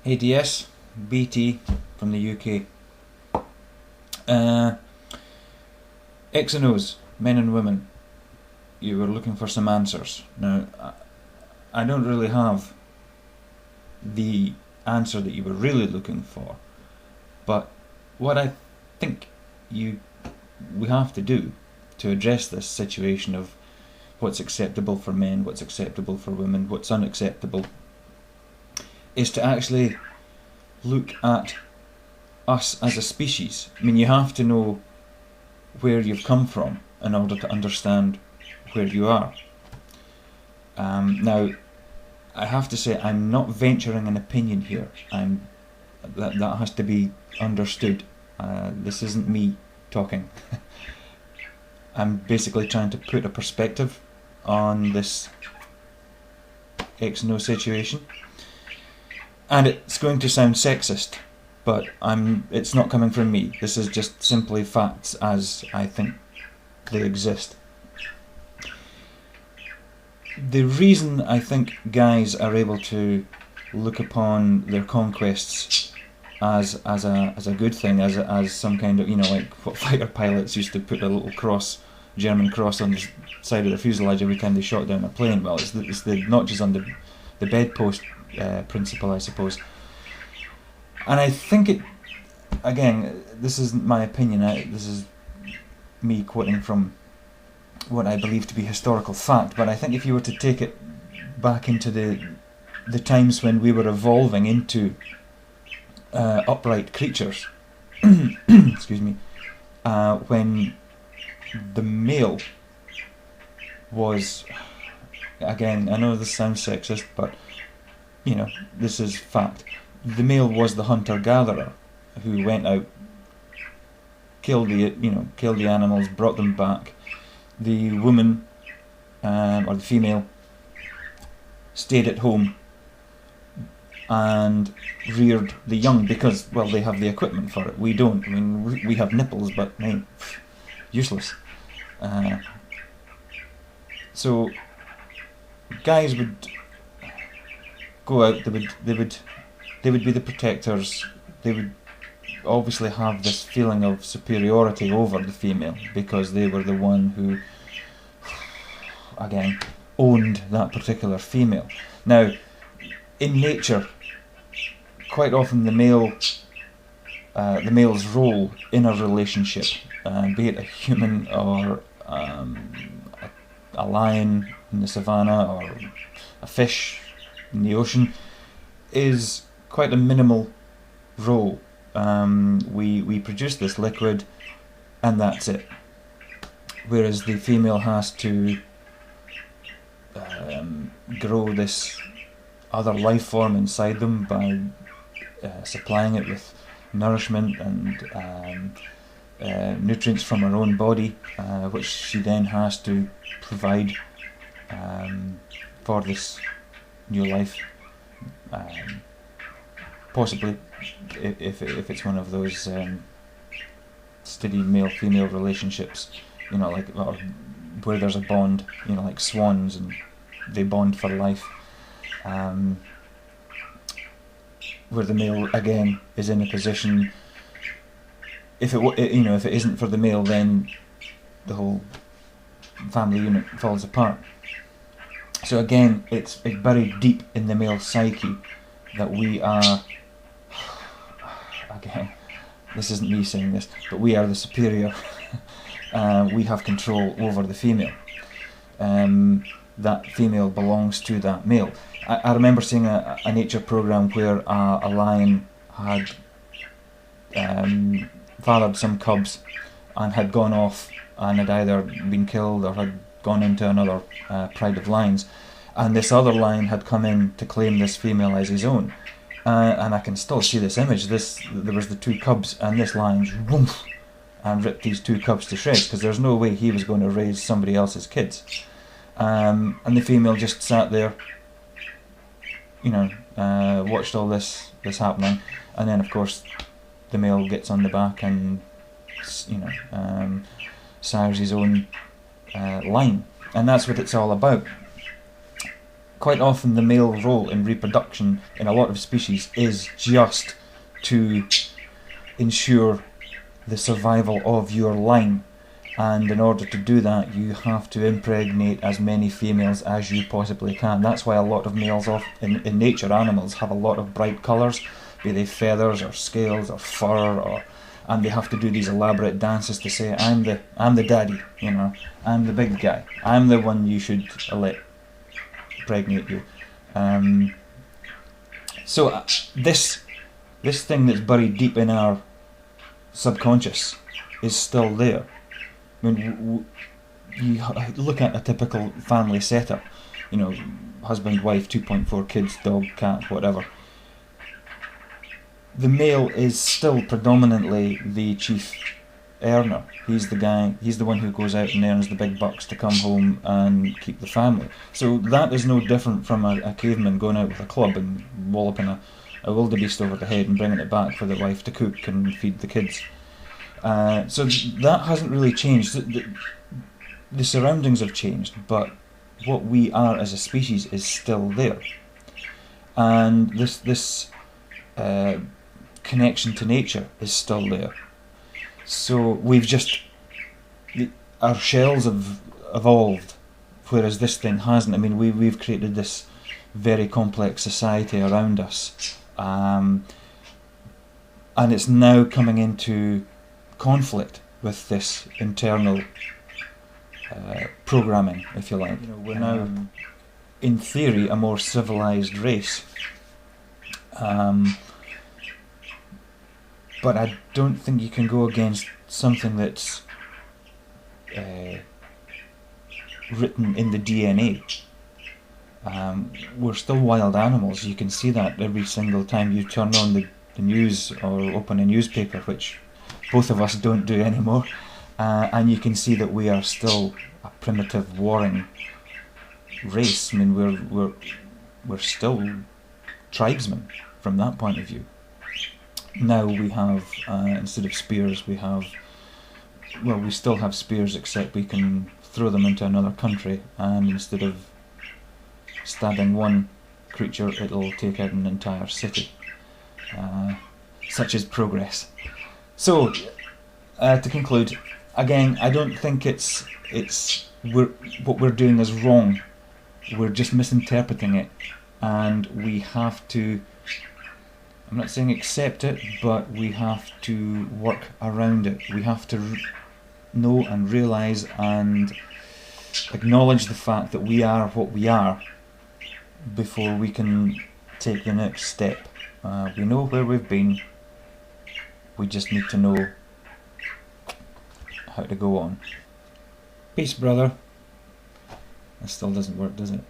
ADS, BT from the UK. X and O's, men and women. You were looking for some answers. Now, I don't really have the answer that you were really looking for, but what I think we have to do to address this situation of what's acceptable for men, what's acceptable for women, what's unacceptable, is to actually look at us as a species. I mean, you have to know where you've come from in order to understand where you are. Now, I have to say, I'm not venturing an opinion here. That has to be understood. This isn't me talking. I'm basically trying to put a perspective on this X and O situation, and it's going to sound sexist, but it's not coming from me. This is just simply facts as I think they exist. The reason I think guys are able to look upon their conquests as a good thing, as some kind of, like what fighter pilots used to put a little German cross on the side of the fuselage every time they shot down a plane. Well, it's the notches on the bedpost principle, I suppose. And I think it, again, this isn't my opinion, this is me quoting from what I believe to be historical fact, but I think if you were to take it back into the times when we were evolving into upright creatures, excuse me, when the male was, again, I know this sounds sexist, but this is fact. The male was the hunter-gatherer who went out, killed the animals, brought them back. The woman, or the female, stayed at home and reared the young because, well, they have the equipment for it. We don't. I mean, we have nipples, but useless. So guys would go out. They would be the protectors. They would obviously have this feeling of superiority over the female because they were the one who, again, owned that particular female. Now, in nature, quite often the male's role in a relationship, be it a human or a lion in the savannah or a fish in the ocean, is quite a minimal role. We produce this liquid and that's it, whereas the female has to grow this other life form inside them by supplying it with nourishment and nutrients from her own body, which she then has to provide for this new life, possibly if it's one of those steady male-female relationships, like or where there's a bond, like swans, and they bond for life, where the male again is in a position. If it isn't for the male, then the whole family unit falls apart. So again, it's buried deep in the male psyche that we are. Again, this isn't me saying this, but we are the superior. We have control over the female. That female belongs to that male. I remember seeing a nature program where a lion had fathered some cubs and had gone off and had either been killed or had gone into another pride of lions, and this other lion had come in to claim this female as his own. And I can still see this image. There was the two cubs, and this lion whoomph, and ripped these two cubs to shreds because there's no way he was going to raise somebody else's kids. And the female just sat there, watched all this happening, and then of course the male gets on the back and sires his own line, and that's what it's all about. quite often the male role in reproduction in a lot of species is just to ensure the survival of your line, and in order to do that you have to impregnate as many females as you possibly can. That's why a lot of males in nature, animals have a lot of bright colours, be they feathers or scales or fur, and they have to do these elaborate dances to say, I'm the daddy, you know, I'm the big guy, I'm the one you should let impregnate you. So this thing that's buried deep in our subconscious is still there. I mean, you look at a typical family setup, you know, husband, wife, 2.4 kids, dog, cat, whatever. The male is still predominantly the chief earner. He's the guy, he's the one who goes out and earns the big bucks to come home and keep the family. So that is no different from a caveman going out with a club and walloping a wildebeest over the head and bringing it back for the wife to cook and feed the kids. So that hasn't really changed. The surroundings have changed, but what we are as a species is still there. And this connection to nature is still there. So we've just, our shells have evolved, whereas this thing hasn't. I mean, we've created this very complex society around us, and it's now coming into conflict with this internal programming, if you like. You know, we're now, in theory, a more civilized race. But I don't think you can go against something that's written in the DNA. We're still wild animals. You can see that every single time you turn on the news or open a newspaper, which both of us don't do anymore, and you can see that we are still a primitive warring race. I mean, we're still tribesmen from that point of view. Now we have, instead of spears, we still have spears, except we can throw them into another country, and instead of stabbing one creature, it'll take out an entire city. Such is progress. So, to conclude, again, I don't think what we're doing is wrong. We're just misinterpreting it, and we have to, I'm not saying accept it, but we have to work around it. We have to know and realise and acknowledge the fact that we are what we are before we can take the next step. We know where we've been, we just need to know how to go on. Peace, brother. That still doesn't work, does it?